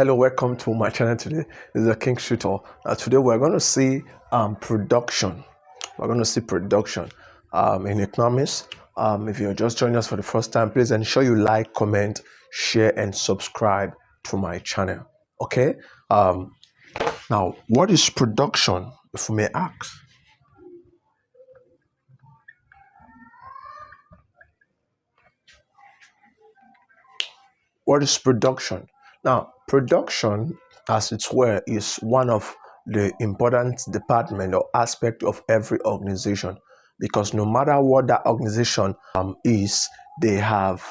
Hello, welcome to my channel today. This is a King Shooter. Today we're going to see production. We're going to see production in economics. If you're just joining us for the first time, please ensure you like, comment, share, and subscribe to my channel. Okay. Now, what is production, if we may ask? What is production? Now, production, as it were, is one of the important department or aspect of every organization, because no matter what that organization is, they have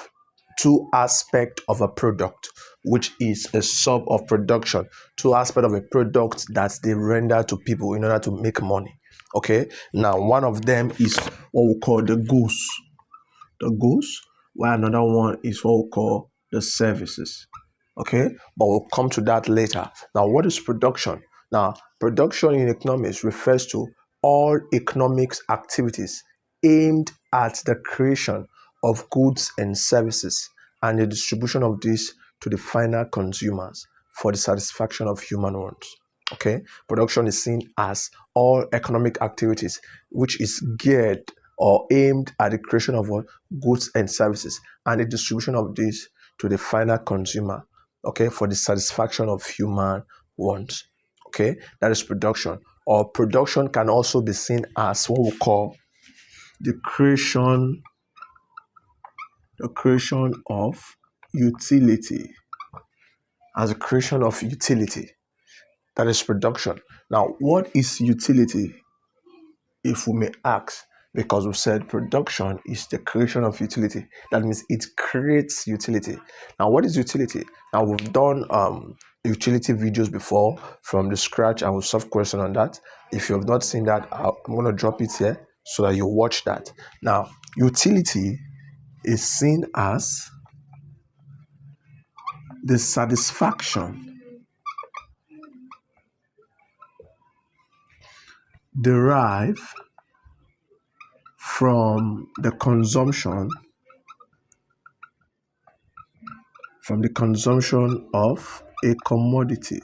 two aspects of a product, which is a sub of production, two aspects of a product that they render to people in order to make money. Okay, now one of them is what we call the goods, while another one is what we call the services. Okay, but we'll come to that later. Now, what is production? Now, production in economics refers to all economics activities aimed at the creation of goods and services and the distribution of these to the final consumers for the satisfaction of human wants. Okay, production is seen as all economic activities which is geared or aimed at the creation of goods and services and the distribution of these to the final consumer, okay, for the satisfaction of human wants. Okay, that is production. Or production can also be seen as what we call the creation of utility. As a creation of utility, that is production. Now, what is utility, if we may ask? Because we said production is the creation of utility. That means it creates utility. Now, what is utility? Now, we've done utility videos before from the scratch, and we'll solve question on that. If you have not seen that, I'm going to drop it here so that you watch that. Now, utility is seen as the satisfaction derived from the consumption of a commodity.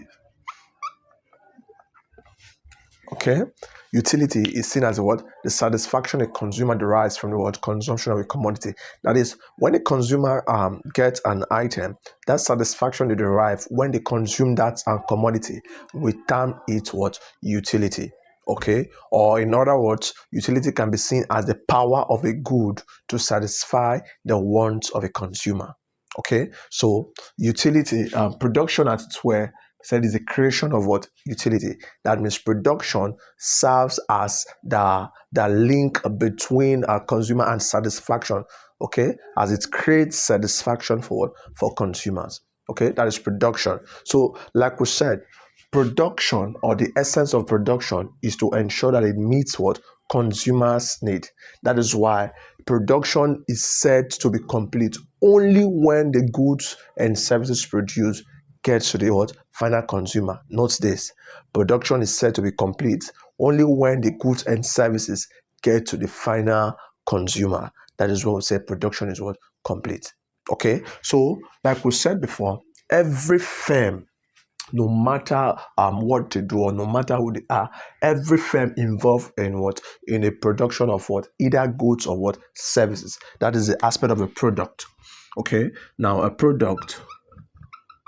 Okay, utility is seen as what? The satisfaction a consumer derives from the word consumption of a commodity. That is, when a consumer gets an item, that satisfaction they derive when they consume that commodity, we term it what? Utility. Okay, or in other words, utility can be seen as the power of a good to satisfy the wants of a consumer. Okay, so utility, production at its where said is the creation of what? Utility. That means production serves as the link between a consumer and satisfaction. Okay, as it creates satisfaction for consumers. Okay, that is production. So, like we said, production, or the essence of production, is to ensure that it meets what consumers need. That is why production is said to be complete only when the goods and services produced get to the what? Final consumer. Note this: production is said to be complete only when the goods and services get to the final consumer. That is when we say production is what? Complete. Okay, so like we said before, every firm, no matter what they do or no matter who they are, every firm involved in what? In a production of what? Either goods or what? Services. That is the aspect of a product. Okay, now a product,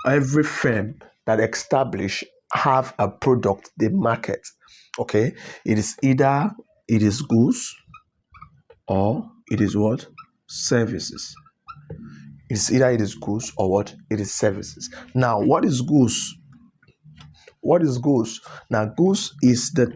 every firm that establish have a product they market. Okay, it is either it is goods or it is what? Services. It's either it is goods or what? It is services. Now, what is goods? What is goods? Now, goods is the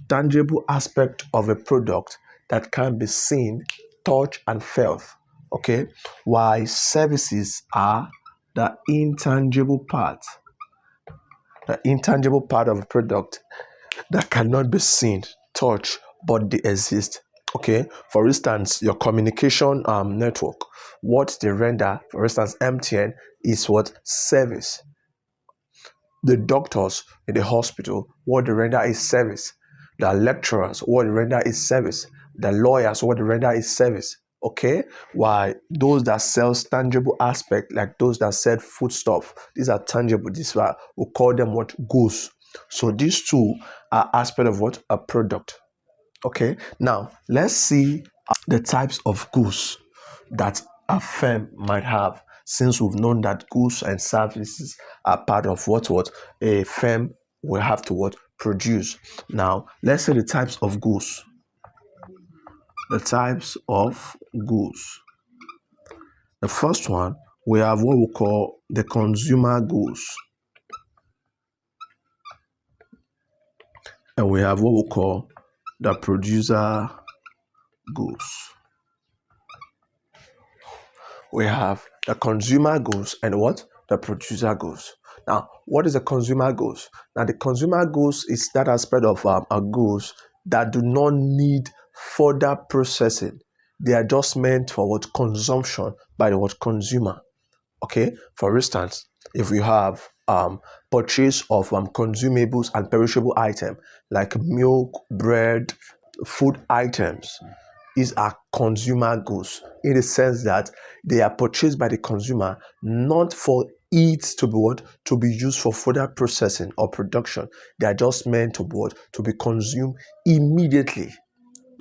tangible aspect of a product that can be seen, touched, and felt. Okay, while services are the intangible part of a product that cannot be seen, touched, but they exist. Okay, for instance, your communication network, what they render, for instance, MTN is what? Service. The doctors in the hospital, what they render is service. The lecturers, what they render is service. The lawyers, what they render is service. Okay, while those that sells tangible aspect, like those that sell foodstuff, these are tangible. These are, we call them what? Goods. So these two are aspect of what? A product. Okay, now let's see the types of goods that a firm might have, since we've known that goods and services are part of what a firm will have to what produce. Now let's say the types of goods. The types of goods. The first one, we have what we call the consumer goods, and we have what we call the producer goods. We have the consumer goods and what? The producer goods. Now, what is a consumer goods? Now, the consumer goods is that aspect of a goods that do not need further processing. They are just meant for what? Consumption by the what? Consumer. Okay, for instance, if we have purchase of consumables and perishable items like milk, bread, food items, these are consumer goods in the sense that they are purchased by the consumer not for it to be what? To be used for further processing or production. They are just meant to be what? To be consumed immediately.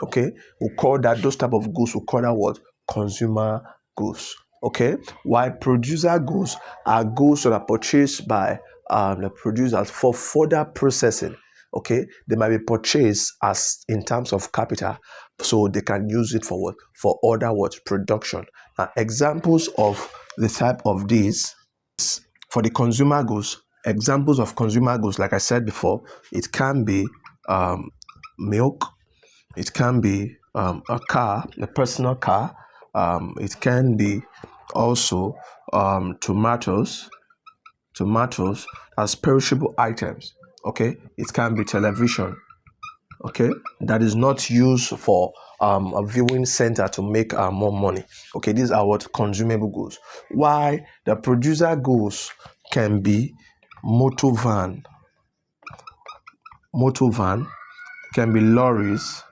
Okay, we call that, those type of goods, we call that what? Consumer goods. Okay, while producer goods are goods that are purchased by the producers for further processing. Okay, they might be purchased as in terms of capital, so they can use it for what? For other what? Production. Now, examples of the type of these for the consumer goods. Examples of consumer goods, like I said before, it can be milk. It can be a car, a personal car. It can be also tomatoes as perishable items. Okay, it can be television. Okay, that is not used for a viewing center to make more money. Okay, these are what? Consumable goods. Why the producer goods can be motor van, can be lorries,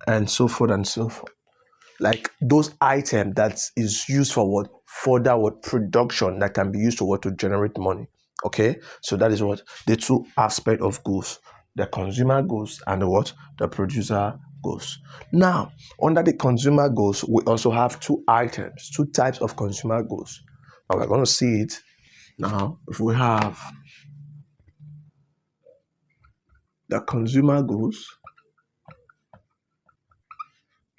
and so forth and so forth. Like those items that is used for what? Further what? Production that can be used to what? To generate money. Okay, so that is what the two aspects of goods: the consumer goods and the what? The producer goods. Now, under the consumer goods, we also have two types of consumer goods. Now we're going to see it now. If we have the consumer goods,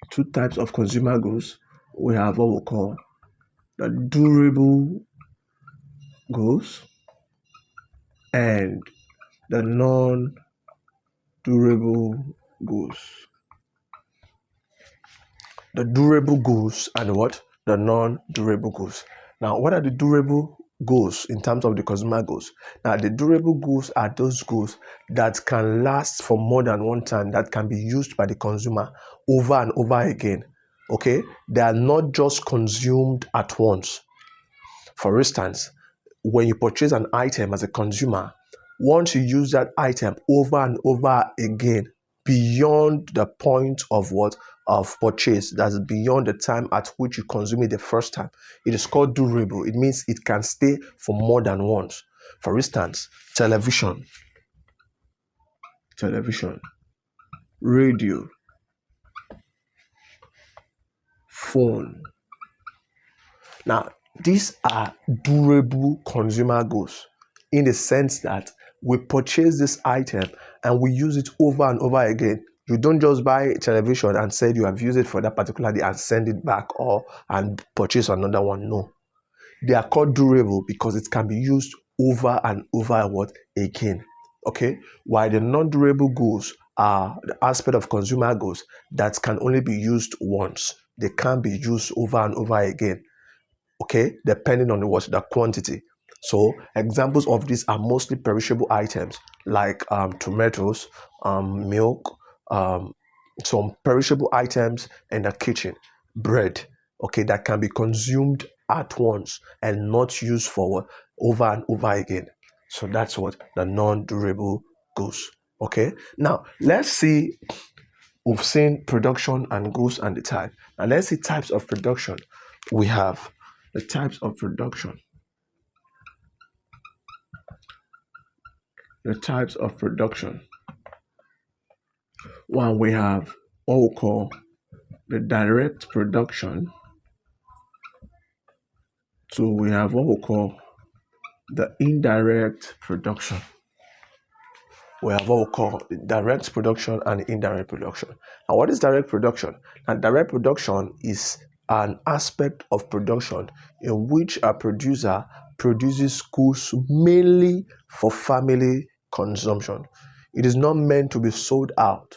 two types of consumer goods, we have what we call the durable goods and the non-durable goods. The durable goods and what? The non-durable goods. Now, what are the durable goods in terms of the consumer goods? Now, the durable goods are those goods that can last for more than one time, that can be used by the consumer over and over again. Okay, they are not just consumed at once. For instance, when you purchase an item as a consumer, once you use that item over and over again, beyond the point of what? Of purchase, that's beyond the time at which you consume it the first time, it is called durable. It means it can stay for more than once. For instance, television, radio, phone. Now, these are durable consumer goods in the sense that we purchase this item and we use it over and over again. You don't just buy a television and say you have used it for that particular day and send it back and purchase another one. No. They are called durable because it can be used over and over again. Okay? While the non-durable goods are the aspect of consumer goods that can only be used once. They can't be used over and over again. Okay, depending on the quantity. So examples of these are mostly perishable items like tomatoes, milk, some perishable items in the kitchen, bread. Okay, that can be consumed at once and not used for over and over again. So that's what the non-durable goods. Okay, now let's see we've seen production and goods and the type. Now let's see types of production. We have the types of production. The types of production. One, we have what we call the direct production. Two, we have what we call the indirect production. We have what we call the direct production and indirect production. Now, what is direct production? And direct production is an aspect of production in which a producer produces goods mainly for family consumption. It is not meant to be sold out.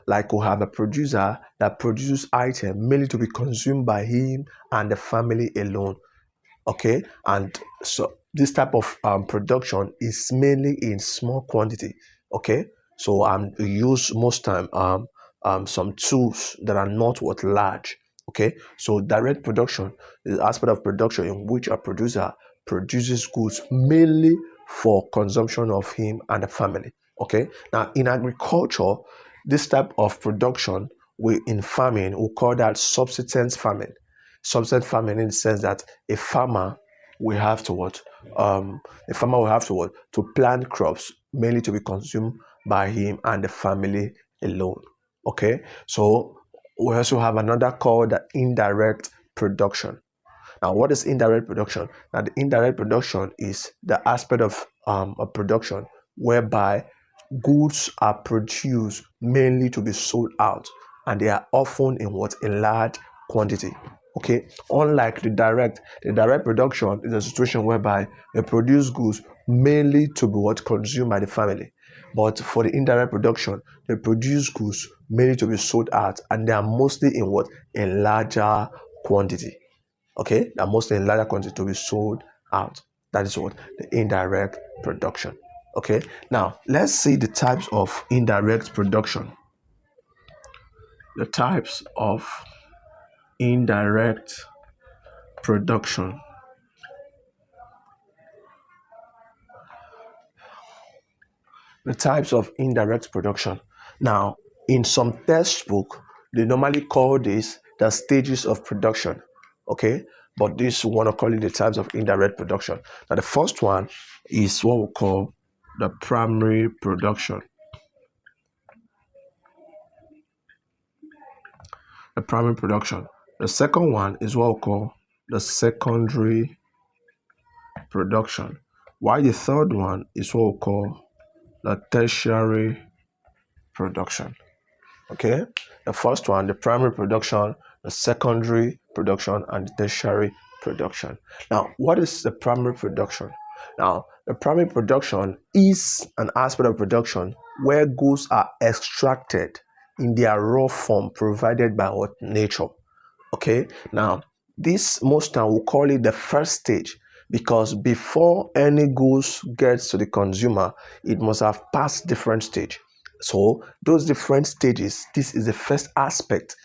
Like we have a producer that produces items mainly to be consumed by him and the family alone. Okay, and so this type of production is mainly in small quantity. Okay, so we use most time some tools that are not what large. Okay, so direct production is aspect of production in which a producer produces goods mainly for consumption of him and the family. Okay, now in agriculture, this type of production, we in farming we call that subsistence farming. Subsistence farming in the sense that a farmer will have to what a farmer will have to what to plant crops mainly to be consumed by him and the family alone. Okay, so we also have another called the indirect production. Now, what is indirect production? Now, the indirect production is the aspect of a production whereby goods are produced mainly to be sold out, and they are often in what in large quantity. Okay, unlike the direct production is a situation whereby they produce goods mainly to be what consumed by the family. But for the indirect production, they produce goods mainly to be sold out, and they are mostly in what in larger quantity. Okay, they are mostly in larger quantity to be sold out. That is what the indirect production. Okay, now let's see the types of indirect production. The types of indirect production. The types of indirect production. Now, in some textbook, they normally call this the stages of production. Okay, but this one I call it the types of indirect production. Now, the first one is what we call the primary production. The primary production. The second one is what we call the secondary production. While the third one is what we call the tertiary production. Okay, the first one, the primary production, the secondary production, and the tertiary production. Now, what is the primary production? Now, the primary production is an aspect of production where goods are extracted in their raw form provided by what nature. Okay, now this most time we call it the first stage, because before any goods gets to the consumer, it must have passed different stage. So those different stages, this is the first aspect.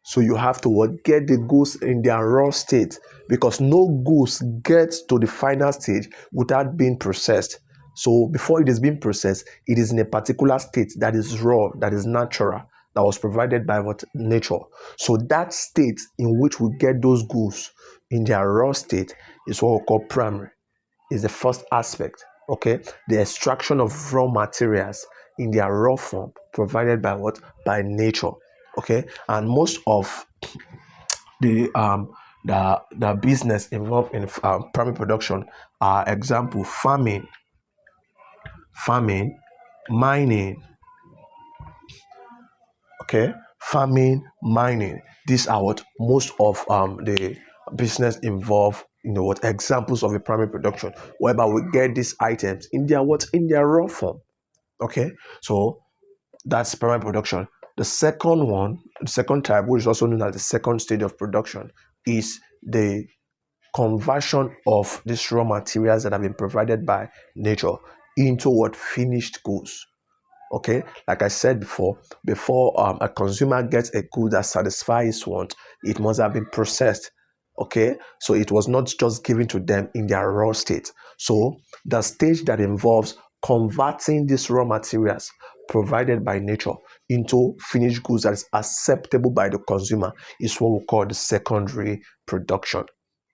So you have to what, get the goods in their raw state, because no goods gets to the final stage without being processed. So before it is being processed, it is in a particular state that is raw, that is natural, that was provided by what nature. So that state in which we get those goods in their raw state is what we call primary. Is the first aspect. Okay, the extraction of raw materials in their raw form provided by what, by nature. Okay, and most of the business involved in primary production are example farming, mining. Okay, farming, mining. These are what most of the business involved. What examples of a primary production whereby we get these items in their what, in their raw form. Okay, so that's primary production. The second one, the second type, which is also known as the second stage of production, is the conversion of these raw materials that have been provided by nature into what, finished goods. Okay, like I said before a consumer gets a good that satisfies his want, it must have been processed. Okay, so it was not just given to them in their raw state. So the stage that involves converting these raw materials, provided by nature into finished goods that is acceptable by the consumer is what we call the secondary production.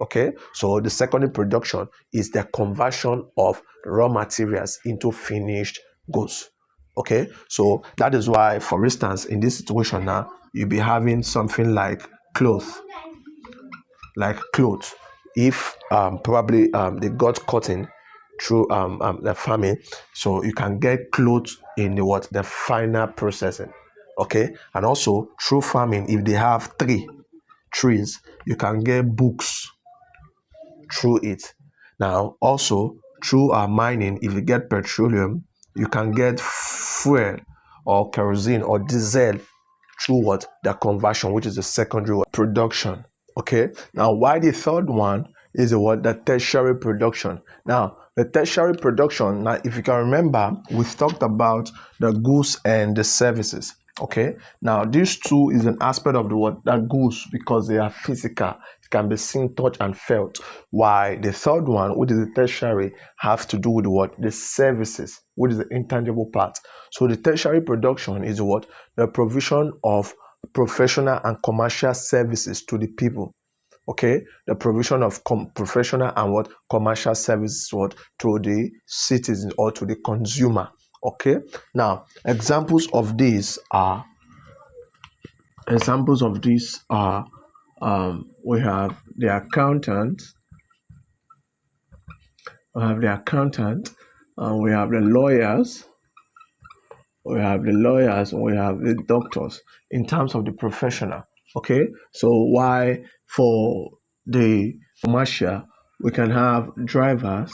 Okay, so the secondary production is the conversion of raw materials into finished goods. Okay, so that is why, for instance, in this situation now, you'll be having something like clothes. If probably they got cotton through the farming, so you can get clothes in the final processing. Okay, and also through farming, if they have trees, you can get books through it. Now, also through mining, if you get petroleum, you can get fuel or kerosene or diesel through the conversion, which is the secondary production. Okay. Now, why the third one is the tertiary production. Now, the tertiary production. Now, if you can remember, we've talked about the goods and the services. Okay. Now, these two is an aspect of that goods because they are physical. It can be seen, touched, and felt. Why the third one, which is the tertiary, has to do with the services, which is the intangible part. So the tertiary production is the provision of professional and commercial services to the people. Okay, the provision of professional and commercial services to the citizen or to the consumer. Okay, now examples of these are we have the accountant, we have the lawyers, we have the doctors in terms of the professional. Okay, so why for the commercial we can have drivers,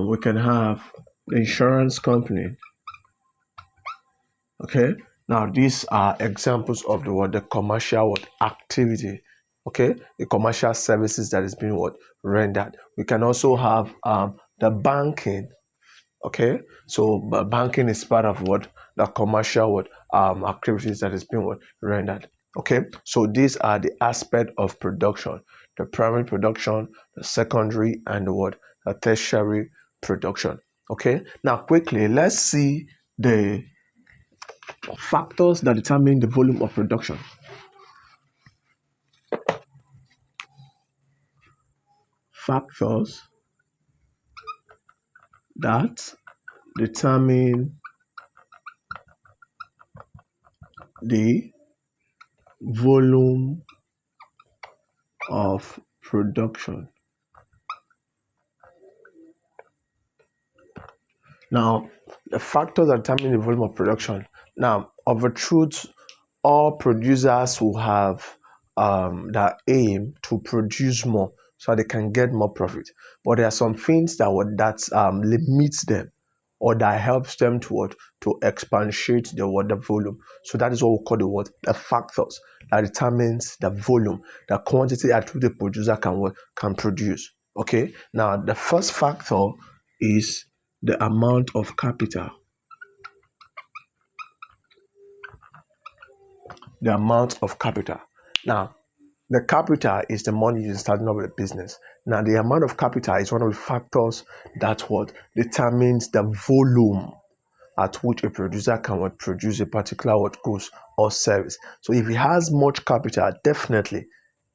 we can have the insurance company. Okay, now these are examples of the commercial activity. Okay, the commercial services that is being rendered. We can also have the banking. Okay, so banking is part of the commercial activities that is being rendered. Okay, so these are the aspect of production: the primary production, the secondary, and the tertiary production. Okay, now quickly let's see the factors that determine the volume of production. Factors that determine the volume of production. Now, the factors that determine the volume of production. Now, of a truth, all producers will have the aim to produce more so they can get more profit. But there are some things that limits them or that helps them to expatiate the volume. So that is what we call the factors that determines the volume, the quantity at which the producer can produce. Okay. Now, the first factor is the amount of capital. The amount of capital. Now, the capital is the money you're starting up with a business. Now, the amount of capital is one of the factors that determines the volume at which a producer can produce a particular goods or service. So if he has much capital, definitely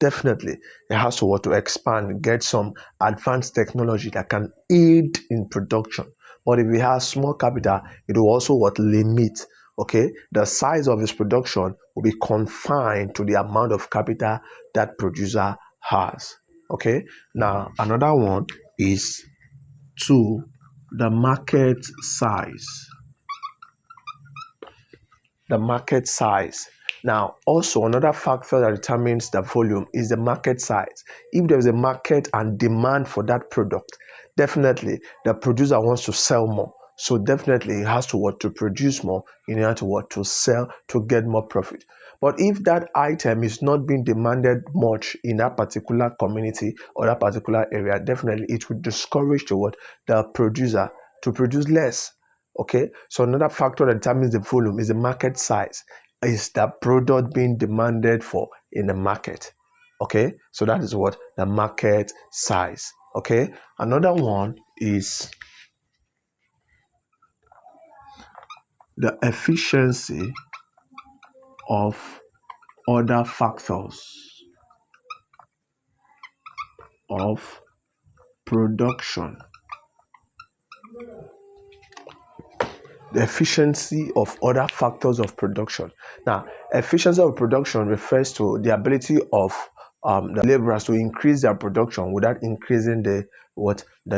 it has to expand, get some advanced technology that can aid in production. But if he has small capital, it will also limit. Okay, the size of his production will be confined to the amount of capital that producer has. Okay, now another one is the market size. The market size. Now, also another factor that determines the volume is the market size. If there's a market and demand for that product, definitely the producer wants to sell more. So definitely it has to produce more in order to sell to get more profit. But if that item is not being demanded much in that particular community or that particular area, definitely it would discourage the producer to produce less. Okay, so another factor that determines the volume is the market size. Is the product being demanded for in the market? Okay, so that is the market size. Okay, another one is the efficiency of other factors of production. The efficiency of other factors of production. Now, efficiency of production refers to the ability of the laborers to increase their production without increasing the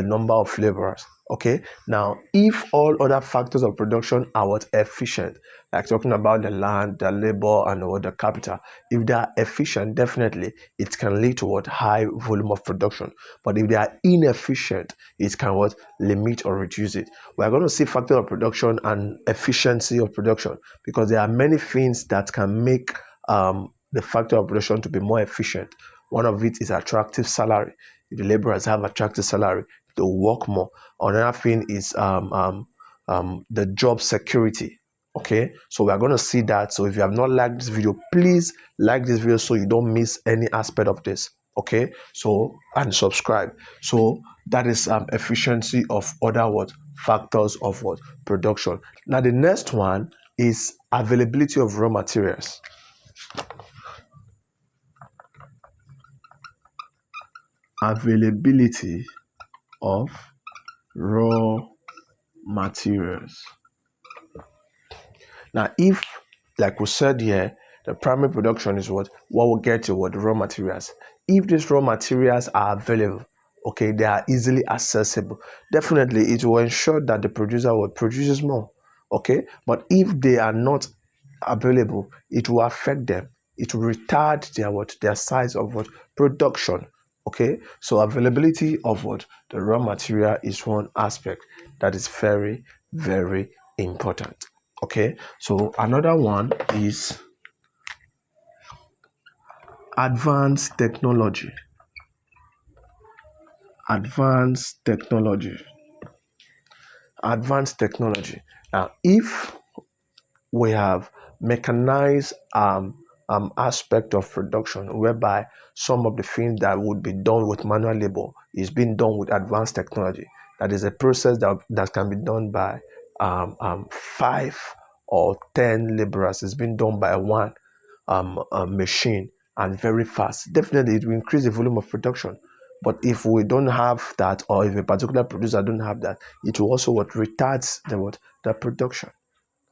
number of laborers. Okay. Now, if all other factors of production are efficient, like talking about the land, the labor, and the capital, if they are efficient, definitely it can lead to high volume of production. But if they are inefficient, it can limit or reduce it. We are going to see factor of production and efficiency of production, because there are many things that can make the factor of production to be more efficient. One of it is attractive salary. If the laborers have attractive salary, they'll work more. Another thing is the job security. Okay, so we are going to see that. So if you have not liked this video, please like this video so you don't miss any aspect of this. Okay, so and subscribe. So that is efficiency of other factors of production. Now the next one is availability of raw materials. Availability of raw materials. Now, if, like we said here, the primary production is what will get to the raw materials. If these raw materials are available, okay, they are easily accessible, definitely it will ensure that the producer will produce more. Okay, but if they are not available, it will affect them. It will retard their size of production. Okay, so availability of the raw material is one aspect that is very, very important. Okay, so another one is advanced technology. Advanced technology. Advanced technology. Now, if we have mechanized aspect of production, whereby some of the things that would be done with manual labor is being done with advanced technology. That is a process that can be done by 5 or 10 laborers. It's being done by one machine and very fast. Definitely, it will increase the volume of production. But if we don't have that, or if a particular producer don't have that, it will also retards the production.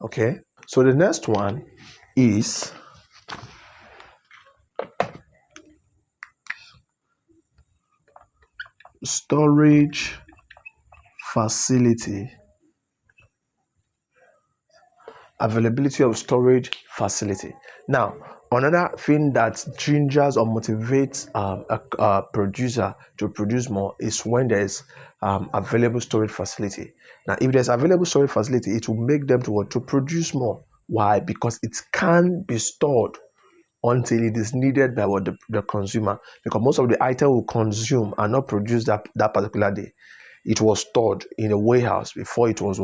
Okay. So the next one is storage facility. Availability of storage facility. Now, another thing that gingers or motivates a producer to produce more is when there's available storage facility. Now, if there's available storage facility, it will make them to produce more. Why? Because it can be stored until it is needed by the consumer, because most of the item we consume are not produced that particular day. It was stored in a warehouse before it was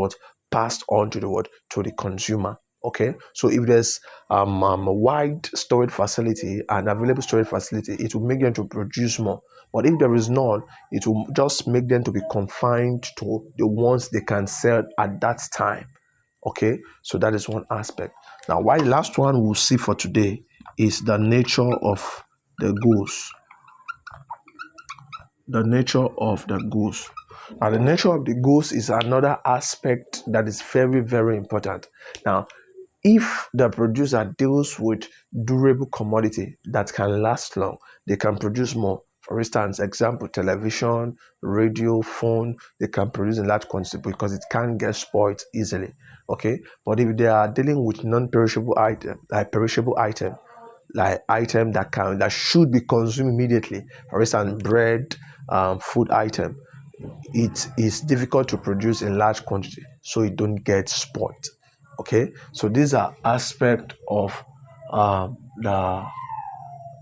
passed on to the consumer. Okay, so if there's a wide storage facility and available storage facility, it will make them to produce more. But if there is none, it will just make them to be confined to the ones they can sell at that time. Okay, so that is one aspect. Now, why the last one we'll see for today is the nature of the goods. The nature of the goods. Now, the nature of the goods is another aspect that is very, very important. Now, if the producer deals with durable commodity that can last long, they can produce more. For instance, example, television, radio, phone, they can produce in large quantity because it can't get spoiled easily. Okay, but if they are dealing with non-perishable item, like perishable item, like item that should be consumed immediately, for instance, bread, food item, it is difficult to produce in large quantity, so it don't get spoiled. Okay, so these are aspects of the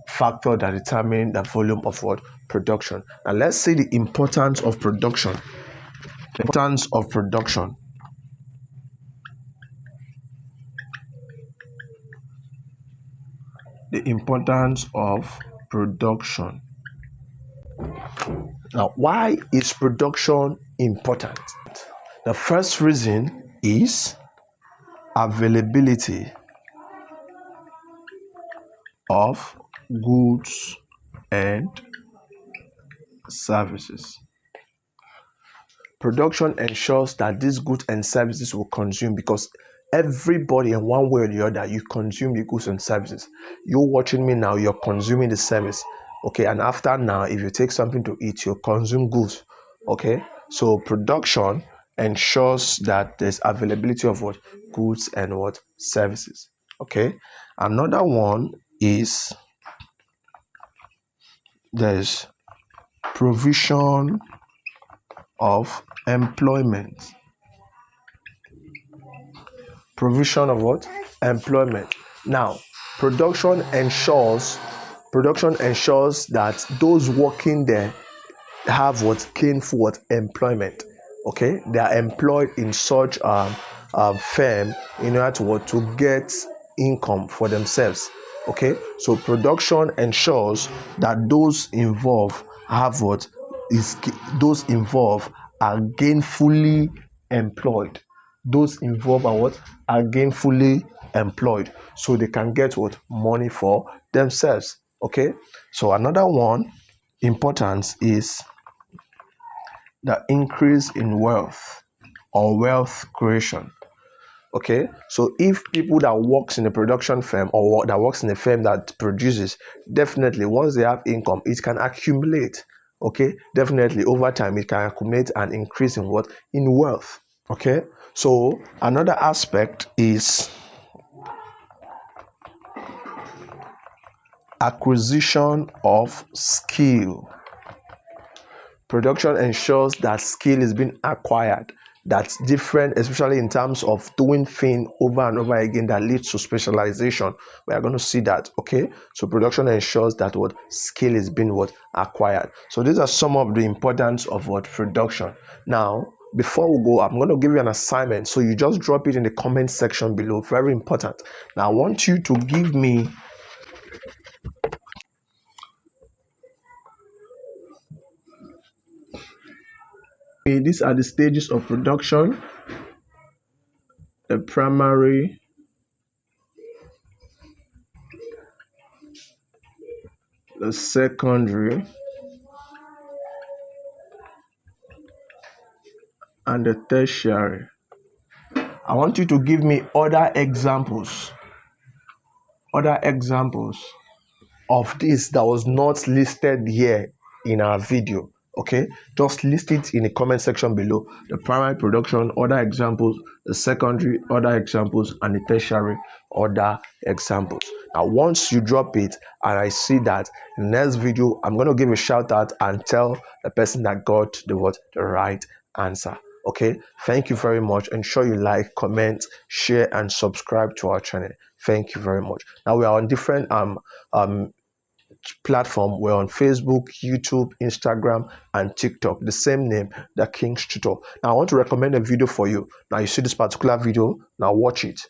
factor that determine the volume of production. And let's see the importance of production. The importance of production. The importance of production. Now, why is production important? The first reason is availability of goods and services. Production ensures that these goods and services will consume, because everybody in one way or the other, you consume the goods and services. You're watching me now, you're consuming the service. Okay, and after now, if you take something to eat, you consume goods. Okay, so production ensures that there's availability of what? Goods and what? Services. Okay, another one is there's provision of employment. Provision of what? Employment. Now, production ensures that those working there have what? Gainful what? Employment. Okay, they are employed in such firm in order to what? To get income for themselves. Okay, so production ensures that those involved have what? Those involved are gainfully employed. Those involved are what? Are gainfully employed, so they can get what? Money for themselves. Okay, so another one importance is the increase in wealth or wealth creation. Okay, so if people that works in a production firm or that works in a firm that produces, definitely once they have income, it can accumulate. Okay, definitely over time it can accumulate and increase in what? In wealth. Okay, so another aspect is acquisition of skill. Production ensures that skill is being acquired that's different, especially in terms of doing things over and over again that leads to specialization. We are going to see that. Okay, so production ensures that what? Skill is being what? Acquired. So these are some of the importance of what? Production. Now, before we go, I'm going to give you an assignment, so you just drop it in the comment section below. Very important. Now I want you to give me these are the stages of production: the primary, the secondary, and the tertiary. I want you to give me other examples of this that was not listed here in our video. Okay, just list it in the comment section below. The primary production, other examples; the secondary, other examples; and the tertiary, other examples. Now once you drop it and I see that, in the next video I'm going to give a shout out and tell the person that got the right answer. Okay, thank you very much. Ensure you like, comment, share, and subscribe to our channel. Thank you very much. Now we are on different platform. We're on Facebook, YouTube, Instagram, and TikTok. The same name, The King's Tutor. Now I want to recommend a video for you. Now you see this particular video. Now watch it.